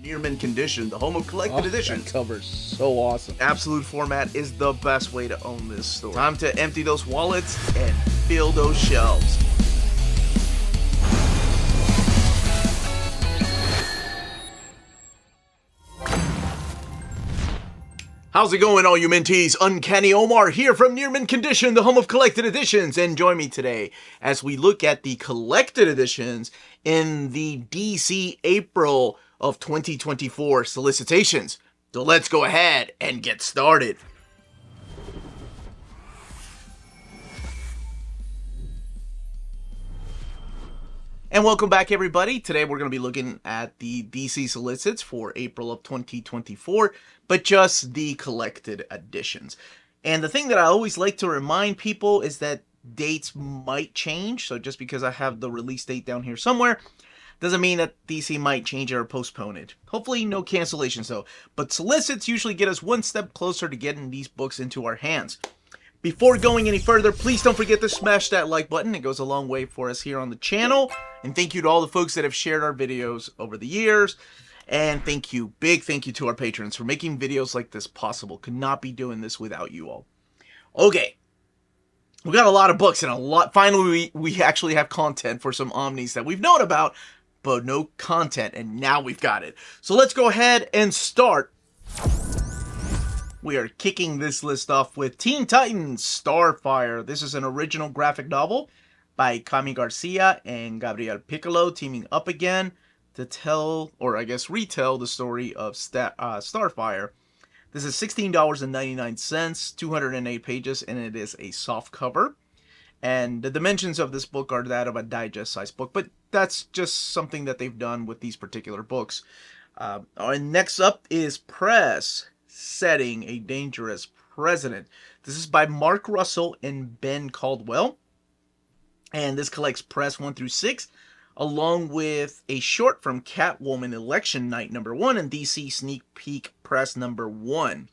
Near mint condition, the home of collected editions. That cover's so awesome. Absolute format is the best way to own this store. Time to empty those wallets and fill those shelves. How's it going, all you minties? Uncanny Omar here from Near Mint Condition, the home of collected editions, and join me today as we look at the collected editions in the DC April of 2024 solicitations. So let's go ahead and get started. And welcome back, everybody. Today we're going to be looking at the DC solicits for April of 2024, but just the collected editions. And the thing that I always like to remind people is that dates might change. So just because I have the release date down here somewhere doesn't mean that DC might change it or postpone it. Hopefully no cancellations though. But solicits usually get us one step closer to getting these books into our hands. Before going any further, please don't forget to smash that like button. It goes a long way for us here on the channel. And thank you to all the folks that have shared our videos over the years. And thank you, big thank you to our patrons for making videos like this possible. Could not be doing this without you all. Okay. We got a lot of books and a lot. Finally, we actually have content for some Omnis that we've known about, but no content. And now we've got it. So let's go ahead and start. We are kicking this list off with Teen Titans Starfire. This is an original graphic novel by Kami Garcia and Gabriel Piccolo teaming up again to tell, or I guess retell, the story of Starfire. This is $16.99, 208 pages, and it is a soft cover. And the dimensions of this book are that of a digest-sized book, but that's just something that they've done with these particular books. And next up is Press, Setting a Dangerous President. This is by Mark Russell and Ben Caldwell. And this collects Press 1 through 6, along with a short from Catwoman Election Night #1 and DC Sneak Peek Press #1.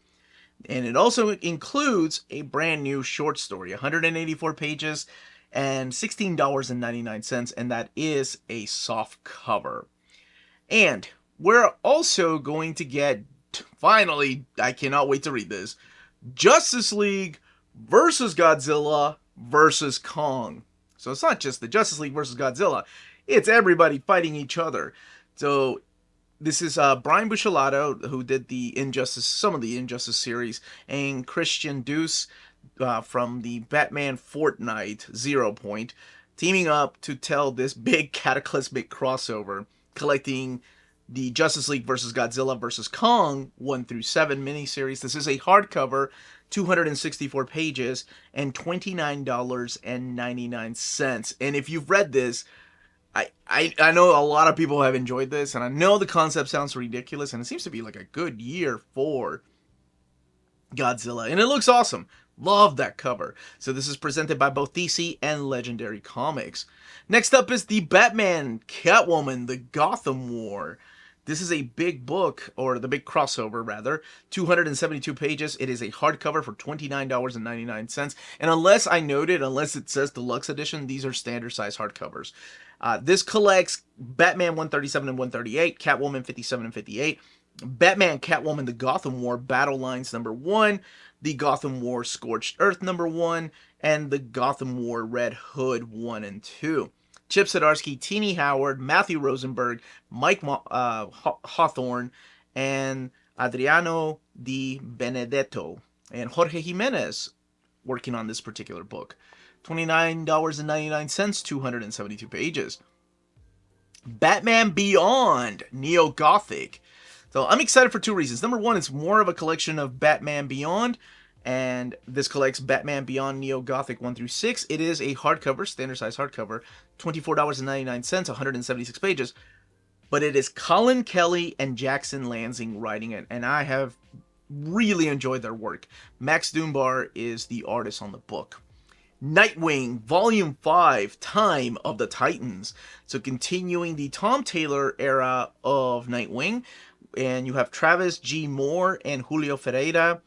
And it also includes a brand new short story, 184 pages and $16.99, and that is a soft cover. And we're also going to get, finally, I cannot wait to read this, Justice League versus Godzilla versus Kong. So it's not just the Justice League versus Godzilla, it's everybody fighting each other. So this is Brian Buccellato, who did the Injustice, some of the Injustice series, and Christian Duce from the Batman Fortnite 0 Point, teaming up to tell this big cataclysmic crossover, collecting the Justice League versus Godzilla versus Kong 1 through 7 miniseries. This is a hardcover, 264 pages, and $29.99. And if you've read this, I know a lot of people have enjoyed this, and I know the concept sounds ridiculous, and it seems to be like a good year for Godzilla, and it looks awesome. Love that cover. So this is presented by both DC and Legendary Comics. Next up is the Batman Catwoman, the Gotham War. This is a big book, or the big crossover rather, 272 pages. It is a hardcover for $29.99. And unless I noted, unless it says Deluxe Edition, these are standard size hardcovers. This collects Batman 137 and 138, Catwoman 57 and 58, Batman Catwoman the Gotham War Battle Lines #1, the Gotham War Scorched Earth #1, and the Gotham War Red Hood 1 and 2. Chip Zdarsky, Teenie Howard, Matthew Rosenberg, Mike Hawthorne, and Adriano Di Benedetto, and Jorge Jimenez working on this particular book. $29.99, 272 pages. Batman Beyond, Neo-Gothic. So I'm excited for two reasons. Number one, it's more of a collection of Batman Beyond, and this collects Batman Beyond Neo-Gothic 1 through 6. It is a hardcover, standard size hardcover, $24.99, 176 pages. But it is Colin Kelly and Jackson Lansing writing it, and I have really enjoyed their work. Max Dunbar is the artist on the book. Nightwing, Volume 5, Time of the Titans. So continuing the Tom Taylor era of Nightwing, and you have Travis G. Moore and Julio Ferreira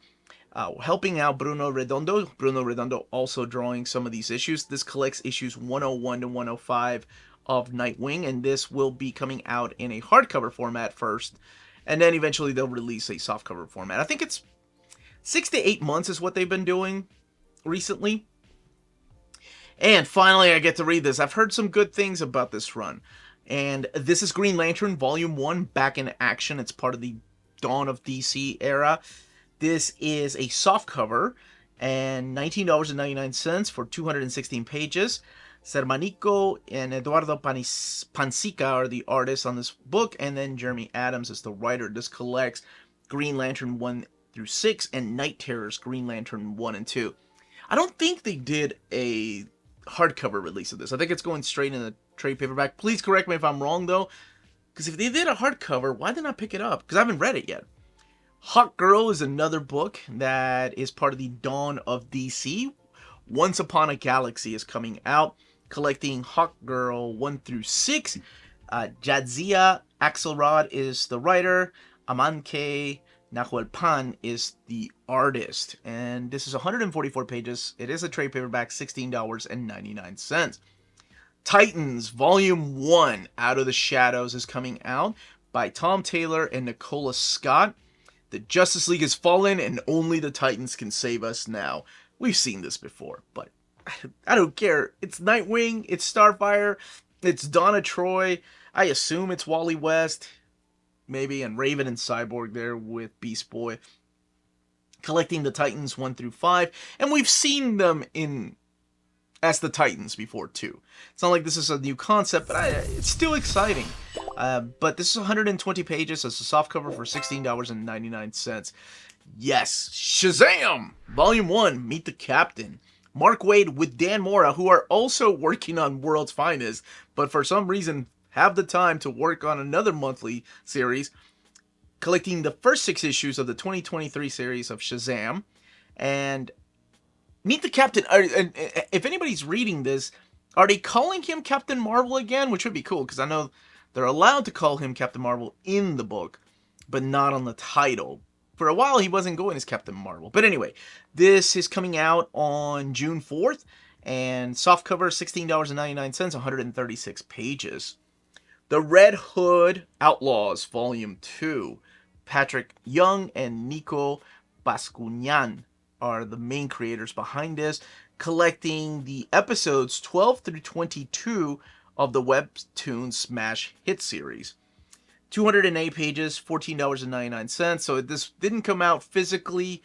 helping out Bruno Redondo. Bruno Redondo also drawing some of these issues. This collects issues 101 to 105 of Nightwing, and this will be coming out in a hardcover format first, and then eventually they'll release a softcover format. I think it's 6 to 8 months is what they've been doing recently. And finally, I get to read this. I've heard some good things about this run. And this is Green Lantern Volume 1, Back in Action. It's part of the Dawn of DC era. This is a softcover, and $19.99 for 216 pages. Sermanico and Eduardo Pansica are the artists on this book, and then Jeremy Adams is the writer. This collects Green Lantern 1 through 6 and Night Terrors Green Lantern 1 and 2. I don't think they did a hardcover release of this. I think it's going straight in the trade paperback. Please correct me if I'm wrong, though, because if they did a hardcover, why didn't I pick it up? Because I haven't read it yet. Hawk Girl is another book that is part of the Dawn of DC. Once Upon a Galaxy is coming out, collecting Hawk Girl 1 through 6. Jadzia Axelrod is the writer. Amanke Nahuelpan is the artist. And this is 144 pages. It is a trade paperback, $16.99. Titans Volume 1, Out of the Shadows, is coming out by Tom Taylor and Nicola Scott. The Justice League has fallen, and only the Titans can save us now. We've seen this before, but I don't care. It's Nightwing, it's Starfire, it's Donna Troy. I assume it's Wally West, maybe, and Raven and Cyborg there with Beast Boy. Collecting the Titans 1 through 5, and we've seen them as the Titans before, too. It's not like this is a new concept, but it's still exciting. But this is 120 pages. It's a softcover for $16.99. Yes, Shazam! Volume 1, Meet the Captain. Mark Waid with Dan Mora, who are also working on World's Finest, but for some reason have the time to work on another monthly series, collecting the first 6 issues of the 2023 series of Shazam. And Meet the Captain. If anybody's reading this, are they calling him Captain Marvel again? Which would be cool, because I know they're allowed to call him Captain Marvel in the book, but not on the title. For a while, he wasn't going as Captain Marvel. But anyway, this is coming out on June 4th, and softcover, $16.99, 136 pages. The Red Hood Outlaws, Volume 2. Patrick Young and Nico Bascunian are the main creators behind this, collecting the episodes 12 through 22 of the Webtoon Smash Hit series. 208 pages, $14.99. So this didn't come out physically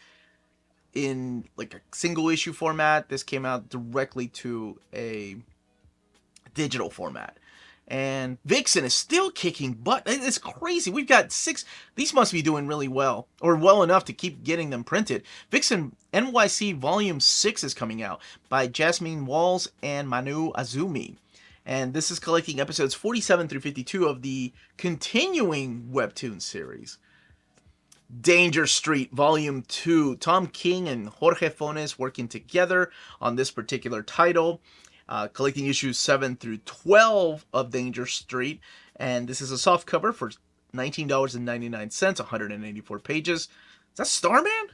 in like a single issue format. This came out directly to a digital format. And Vixen is still kicking butt. It's crazy. We've got 6. These must be doing really well, or well enough to keep getting them printed. Vixen NYC Volume 6 is coming out by Jasmine Walls and Manu Azumi. And this is collecting episodes 47 through 52 of the continuing Webtoon series. Danger Street Volume 2. Tom King and Jorge Fones working together on this particular title. Collecting issues 7 through 12 of Danger Street. And this is a softcover for $19.99, 184 pages. Is that Starman?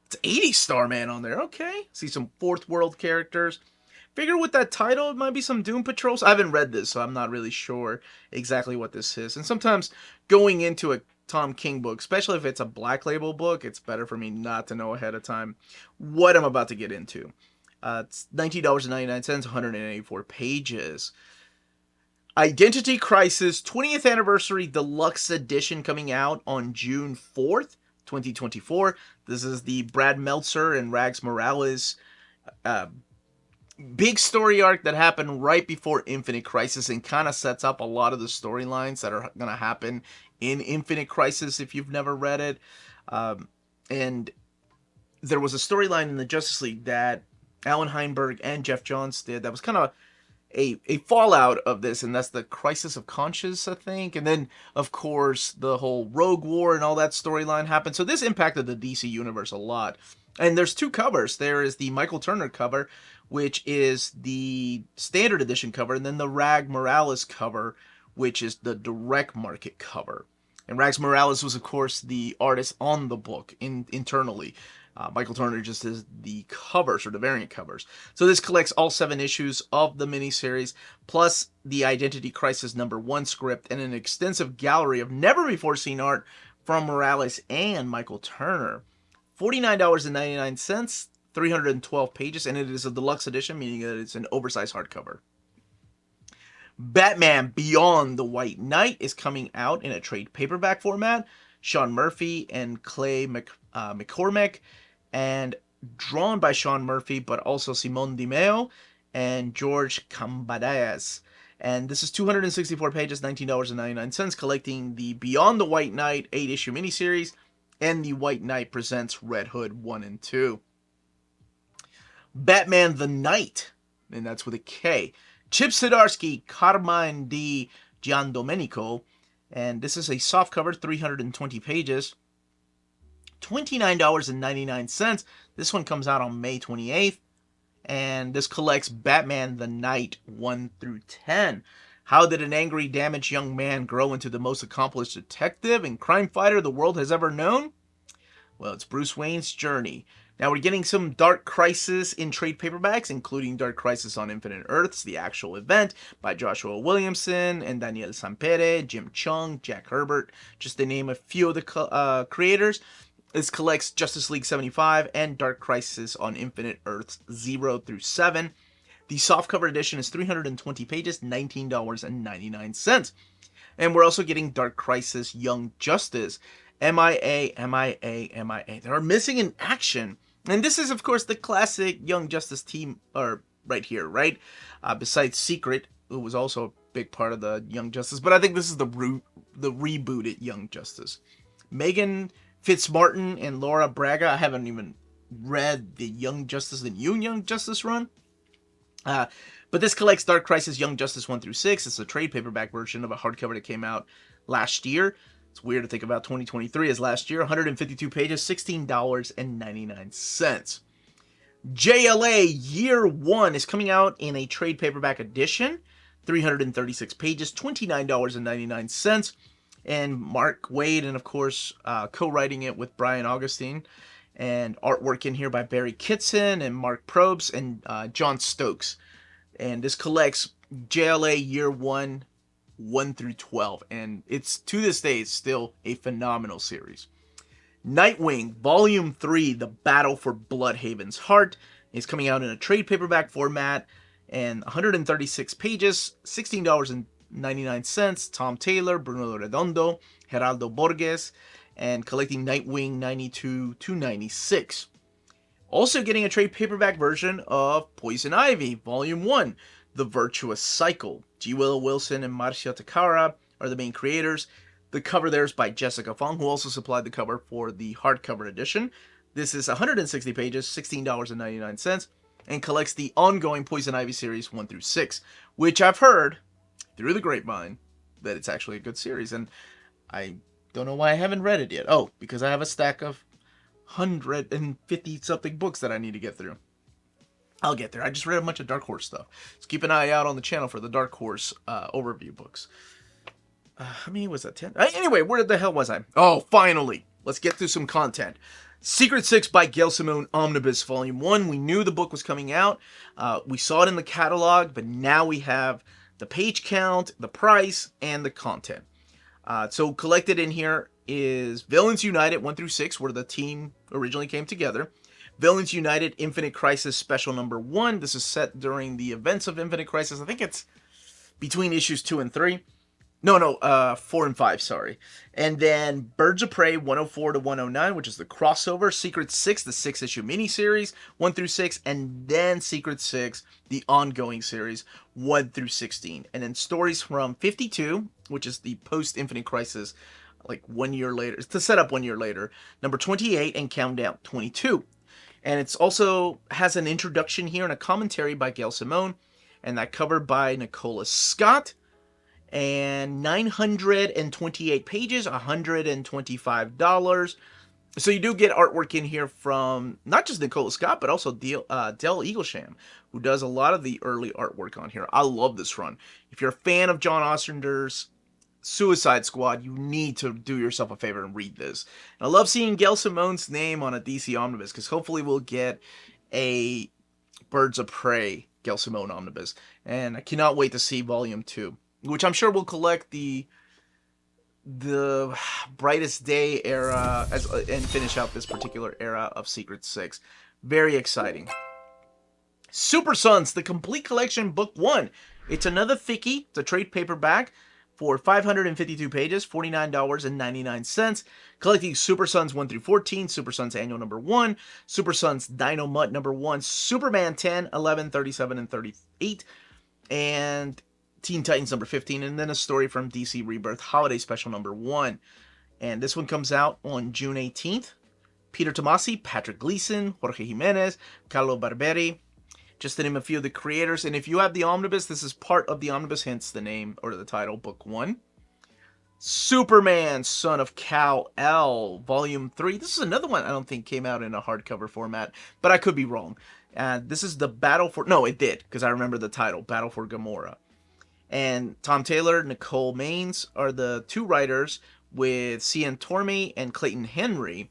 It's 80 Starman on there. Okay. See some Fourth World characters. Figure with that title, it might be some Doom Patrols. I haven't read this, so I'm not really sure exactly what this is. And sometimes going into a Tom King book, especially if it's a Black Label book, it's better for me not to know ahead of time what I'm about to get into. It's $19.99, 184 pages. Identity Crisis 20th Anniversary Deluxe Edition coming out on June 4th, 2024. This is the Brad Meltzer and Rags Morales big story arc that happened right before Infinite Crisis and kind of sets up a lot of the storylines that are going to happen in Infinite Crisis if you've never read it. And there was a storyline in the Justice League that Alan Heinberg and Jeff Johns did that was kind of a fallout of this, and that's the Crisis of Conscience, I think. And then, of course, the whole Rogue War and all that storyline happened. So this impacted the DC Universe a lot. And there's 2 covers. There is the Michael Turner cover, which is the standard edition cover, and then the Rag Morales cover, which is the direct market cover. And Rags Morales was, of course, the artist on the book internally. Michael Turner just does the covers, or the variant covers. So this collects all 7 issues of the miniseries, plus the Identity Crisis #1 script, and an extensive gallery of never-before-seen art from Morales and Michael Turner. $49.99, 312 pages, and it is a deluxe edition, meaning that it's an oversized hardcover. Batman Beyond the White Knight is coming out in a trade paperback format. Sean Murphy and Clay McCormick, and drawn by Sean Murphy, but also Simon Di Meo and George Cambadas. And this is 264 pages, $19.99, collecting the Beyond the White Knight 8-issue miniseries and the White Knight Presents Red Hood 1 and 2. Batman the Knight, and that's with a K. Chip Zdarsky, Carmine Di Giandomenico, and this is a softcover, 320 pages, $29.99. This one comes out on May 28th, and this collects Batman the Knight 1 through 10. How did an angry, damaged young man grow into the most accomplished detective and crime fighter the world has ever known? Well, it's Bruce Wayne's journey. Now we're getting some Dark Crisis in trade paperbacks, including Dark Crisis on Infinite Earths, the actual event, by Joshua Williamson and Daniel Sampere, Jim Chung, Jack Herbert, just to name a few of the creators. This collects Justice League 75 and Dark Crisis on Infinite Earths 0 through 7. The softcover edition is 320 pages, $19.99. And we're also getting Dark Crisis Young Justice, MIA. They are missing in action. And this is, of course, the classic Young Justice team, or right here, right? Besides Secret, who was also a big part of the Young Justice. But I think this is the rebooted Young Justice. Megan Fitzmartin and Laura Braga. I haven't even read the Young Justice, the new Young Justice run. But this collects Dark Crisis Young Justice 1 through 6. It's a trade paperback version of a hardcover that came out last year. It's weird to think about 2023 as last year. 152 pages, $16.99. JLA Year 1 is coming out in a trade paperback edition. 336 pages, $29.99. And Mark Waid, and of course, co-writing it with Brian Augustine. And artwork in here by Barry Kitson and Mark Probst and John Stokes. And this collects JLA Year 1, 1 through 12. And it's, to this day, it's still a phenomenal series. Nightwing, Volume 3, The Battle for Bloodhaven's Heart, is coming out in a trade paperback format. And 136 pages, $16.99. Tom Taylor, Bruno Redondo, Geraldo Borges, and collecting Nightwing 92 to 96. Also getting a trade paperback version of Poison Ivy, Volume 1, The Virtuous Cycle. G. Willow Wilson and Marcia Takara are the main creators. The cover there is by Jessica Fong, who also supplied the cover for the hardcover edition. This is 160 pages, $16.99, and collects the ongoing Poison Ivy series 1 through 6, which I've heard, through the grapevine, that it's actually a good series, and I don't know why I haven't read it yet. Oh, because I have a stack of 150-something books that I need to get through. I'll get there. I just read a bunch of Dark Horse stuff. So keep an eye out on the channel for the Dark Horse overview books. How many was that? 10? Anyway, where the hell was I? Oh, finally. Let's get through some content. Secret 6 by Gail Simone Omnibus Volume 1. We knew the book was coming out. We saw it in the catalog, but now we have the page count, the price, and the content. So collected in here is Villains United 1 through 6, where the team originally came together. Villains United Infinite Crisis Special Number 1. This is set during the events of Infinite Crisis. I think it's between issues 2 and 3. No, 4 and 5, sorry. And then Birds of Prey 104 to 109, which is the crossover. Secret 6, the 6-issue miniseries, 1 through 6. And then Secret 6, the ongoing series, 1 through 16. And then stories from 52, which is the post-Infinite Crisis, like 1 year later. It's to set up 1 year later. Number 28 and Countdown 22. And it's also has an introduction here and a commentary by Gail Simone. And that covered by Nicola Scott. And 928 pages, $125. So you do get artwork in here from not just Nicola Scott, but also Del Eaglesham, who does a lot of the early artwork on here. I love this run. If you're a fan of John Ostrander's Suicide Squad, you need to do yourself a favor and read this. And I love seeing Gail Simone's name on a DC Omnibus, because hopefully we'll get a Birds of Prey Gail Simone Omnibus. And I cannot wait to see Volume 2, which I'm sure will collect the Brightest Day era and finish out this particular era of Secret Six. Very exciting. Super Sons, the Complete Collection, Book 1. It's another thickie. It's a trade paperback for 552 pages, $49.99. Collecting Super Sons 1 through 14, Super Sons Annual number 1, Super Sons Dino Mutt number 1, Superman 10, 11, 37, and 38, and Teen Titans number 15, and then a story from DC Rebirth Holiday Special number 1. And this one comes out on June 18th. Peter Tomasi, Patrick Gleason, Jorge Jimenez, Carlo Barberi, just to name a few of the creators. And if you have the Omnibus, this is part of the Omnibus, hence the name or the title, Book 1. Superman, Son of Kal-El, Volume 3. This is another one I don't think came out in a hardcover format, but I could be wrong. This is the Battle for... No, it did, because I remember the title, Battle for Gamora. And Tom Taylor, Nicole Maines are the two writers, with Cian Tormey and Clayton Henry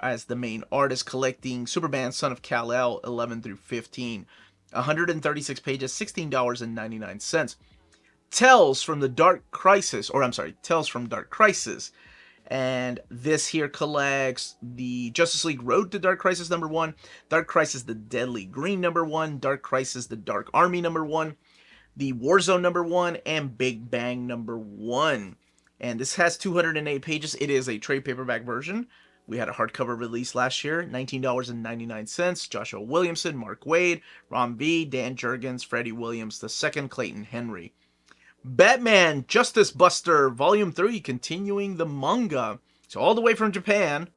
as the main artist, collecting Superman, Son of Kal-El, 11 through 15. 136 pages, $16.99. Tales from Dark Crisis. And this here collects the Justice League Road to Dark Crisis number 1, Dark Crisis The Deadly Green number 1, Dark Crisis The Dark Army number 1, the Warzone number 1, and Big Bang number 1. And this has 208 pages. It is a trade paperback version. We had a hardcover release last year, $19.99. Joshua Williamson, Mark Waid, Ron V, Dan Jurgens, Freddie Williams II, Clayton Henry. Batman Justice Buster Volume 3, continuing the manga. So all the way from Japan.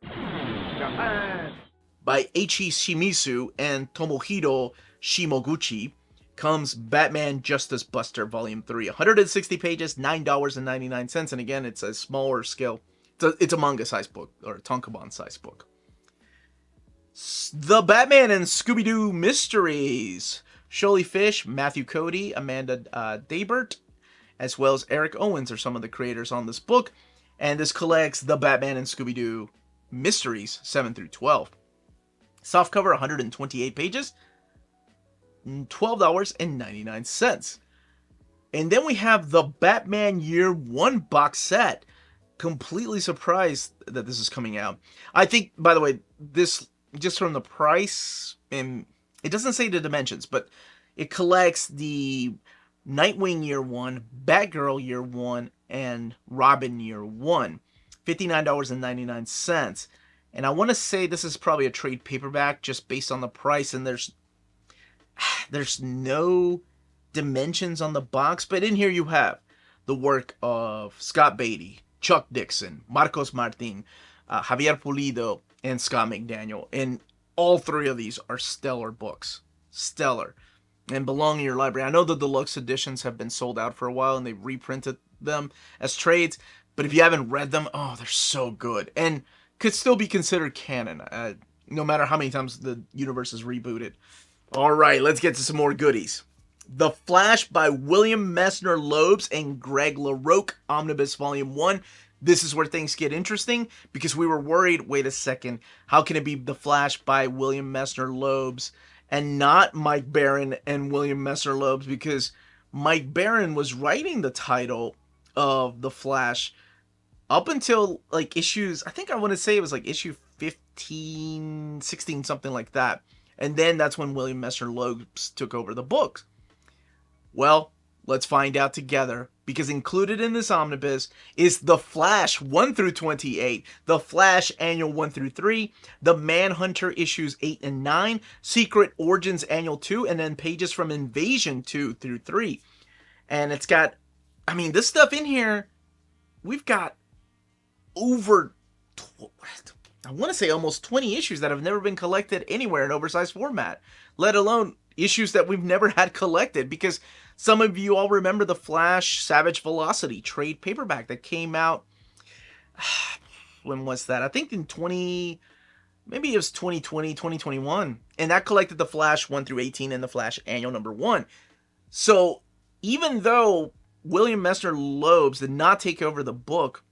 By Eiichi Shimizu and Tomohiro Shimoguchi comes Batman Justice Buster Volume 3. 160 pages, $9.99. And again, it's a smaller scale. It's a manga-sized book, or a tankobon-sized book. The Batman and Scooby-Doo Mysteries. Sholly Fish, Matthew Cody, Amanda Dabert, as well as Eric Owens are some of the creators on this book. And this collects the Batman and Scooby-Doo Mysteries, 7 through 12. Softcover, 128 pages, $12.99. And then we have the Batman Year 1 box set. Completely surprised that this is coming out. I think, by the way, this, just from the price, and it doesn't say the dimensions, but it collects the Nightwing Year 1, Batgirl Year 1, and Robin Year 1. $59.99. And I want to say this is probably a trade paperback just based on the price, and there's no dimensions on the box, but in here you have the work of Scott Beatty, Chuck Dixon, Marcos Martin, Javier Pulido, and Scott McDaniel. And all three of these are stellar books. Stellar. And belong in your library. I know the deluxe editions have been sold out for a while and they've reprinted them as trades. But if you haven't read them, oh, they're so good. And could still be considered canon, no matter how many times the universe is rebooted. All right, let's get to some more goodies. The Flash by William Messner-Loebs and Greg LaRocque, Omnibus Volume 1. This is where things get interesting, because we were worried, wait a second, how can it be The Flash by William Messner-Loebs and not Mike Baron and William Messner-Loebs? Because Mike Baron was writing the title of The Flash up until, like, issues, I think I want to say it was, like, issue 15, 16, something like that. And then that's when William Messner-Loebs took over the books. Well, let's find out together, because included in this omnibus is The Flash 1 through 28, The Flash Annual 1 through 3, The Manhunter issues 8 and 9, Secret Origins Annual 2, and then pages from Invasion 2 through 3. And it's got, I mean, this stuff in here, we've got over, I want to say almost 20 issues that have never been collected anywhere in oversized format, let alone issues that we've never had collected, because some of you all remember the Flash Savage Velocity trade paperback that came out, when was that? I think in maybe it was 2020, 2021. And that collected the Flash 1 through 18 and the Flash Annual number 1. So even though William Messner-Loebs did not take over the book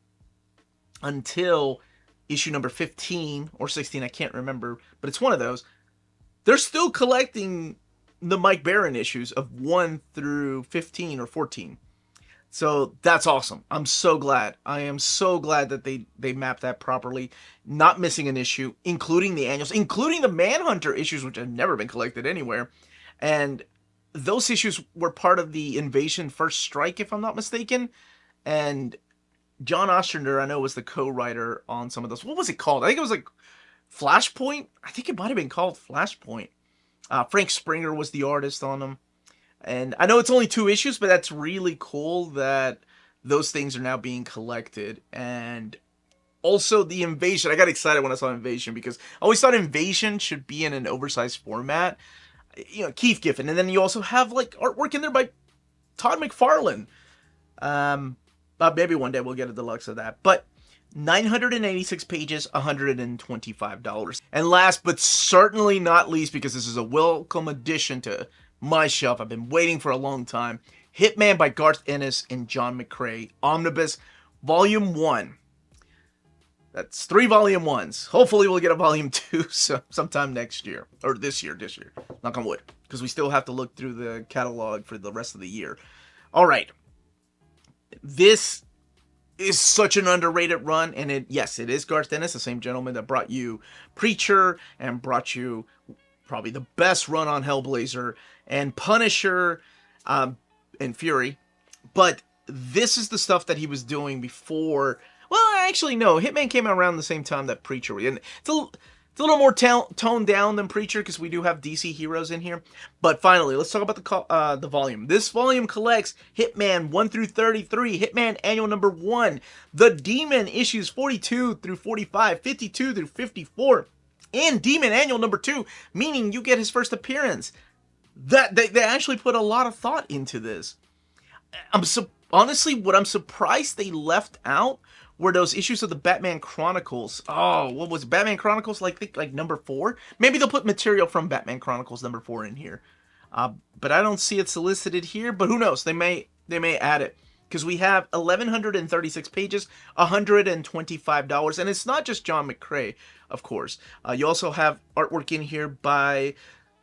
until issue number 15 or 16, I can't remember, but it's one of those. They're still collecting the Mike Baron issues of 1 through 15 or 14. So that's awesome. I'm so glad. I am so glad that they mapped that properly, not missing an issue, including the annuals, including the Manhunter issues, which have never been collected anywhere. And those issues were part of the Invasion First Strike, if I'm not mistaken. And John Ostrander, I know, was the co-writer on some of those. What was it called? I think it was like Flashpoint. I think it might have been called Flashpoint. Frank Springer was the artist on them. And I know it's only 2 issues, but that's really cool that those things are now being collected. And also the Invasion. I got excited when I saw Invasion because I always thought Invasion should be in an oversized format. You know, Keith Giffen. And then you also have like artwork in there by Todd McFarlane. Maybe one day we'll get a deluxe of that. But 986 pages, $125. And last but certainly not least, because this is a welcome addition to my shelf, I've been waiting for a long time, Hitman by Garth Ennis and John McCrae, Omnibus, Volume 1. That's 3 Volume 1s. Hopefully we'll get a Volume 2 sometime next year. Or this year. Knock on wood. Because we still have to look through the catalog for the rest of the year. Alright. This is such an underrated run, and yes, it is Garth Ennis, the same gentleman that brought you Preacher and brought you probably the best run on Hellblazer and Punisher and Fury. But this is the stuff that he was doing before. Well, actually, no. Hitman came out around the same time that Preacher. And it's a little more toned down than Preacher because we do have DC heroes in here. But finally, let's talk about the volume. This volume collects Hitman 1 through 33, Hitman Annual Number 1, The Demon issues 42 through 45, 52 through 54, and Demon Annual Number 2, meaning you get his first appearance. That they actually put a lot of thought into this. Honestly, what I'm surprised they left out were those issues of the Batman Chronicles. Oh, what was it? Batman Chronicles, like number 4? Maybe they'll put material from Batman Chronicles number 4 in here. But I don't see it solicited here, but who knows? They may add it. Because we have 1,136 pages, $125. And it's not just John McCrae, of course. You also have artwork in here by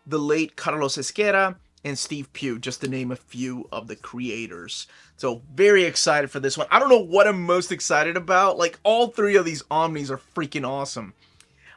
the late Carlos Esquera and Steve Pugh, just to name a few of the creators. So, very excited for this one. I don't know what I'm most excited about. Like, all 3 of these Omnis are freaking awesome.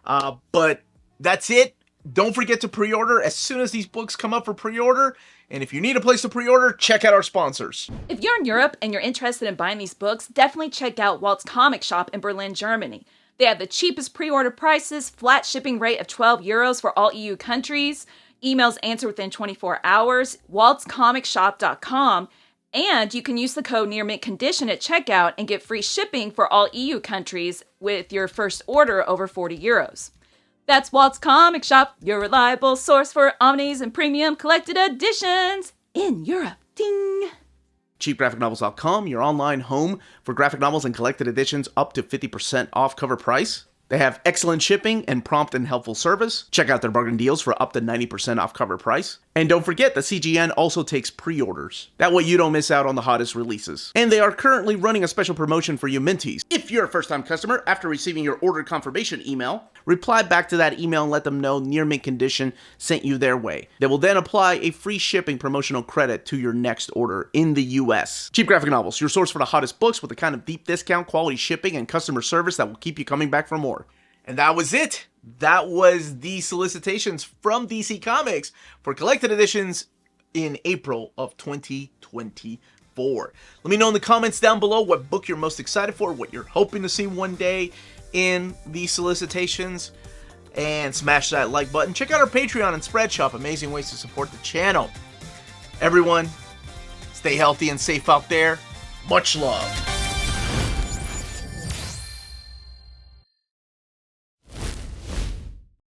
But that's it. Don't forget to pre-order as soon as these books come up for pre-order. And if you need a place to pre-order, check out our sponsors. If you're in Europe and you're interested in buying these books, definitely check out Walt's Comic Shop in Berlin, Germany. They have the cheapest pre-order prices, flat shipping rate of €12 for all EU countries, emails answered within 24 hours, waltscomicshop.com, and you can use the code nearmintcondition at checkout and get free shipping for all EU countries with your first order over €40. That's Walt's Comic Shop, your reliable source for omnis and premium collected editions in Europe. Ding! CheapGraphicNovels.com, your online home for graphic novels and collected editions up to 50% off cover price. They have excellent shipping and prompt and helpful service. Check out their bargain deals for up to 90% off cover price. And don't forget that CGN also takes pre-orders. That way you don't miss out on the hottest releases. And they are currently running a special promotion for you Minties. If you're a first-time customer, after receiving your order confirmation email, reply back to that email and let them know Near Mint Condition sent you their way. They will then apply a free shipping promotional credit to your next order in the US. Cheap Graphic Novels, your source for the hottest books with the kind of deep discount, quality shipping, and customer service that will keep you coming back for more. And that was it. That was the solicitations from DC Comics for collected editions in April of 2024. Let me know in the comments down below what book you're most excited for, what you're hoping to see one day in these solicitations, and smash that like button. Check out our Patreon and Spreadshop, amazing ways to support the channel. Everyone, stay healthy and safe out there. Much love.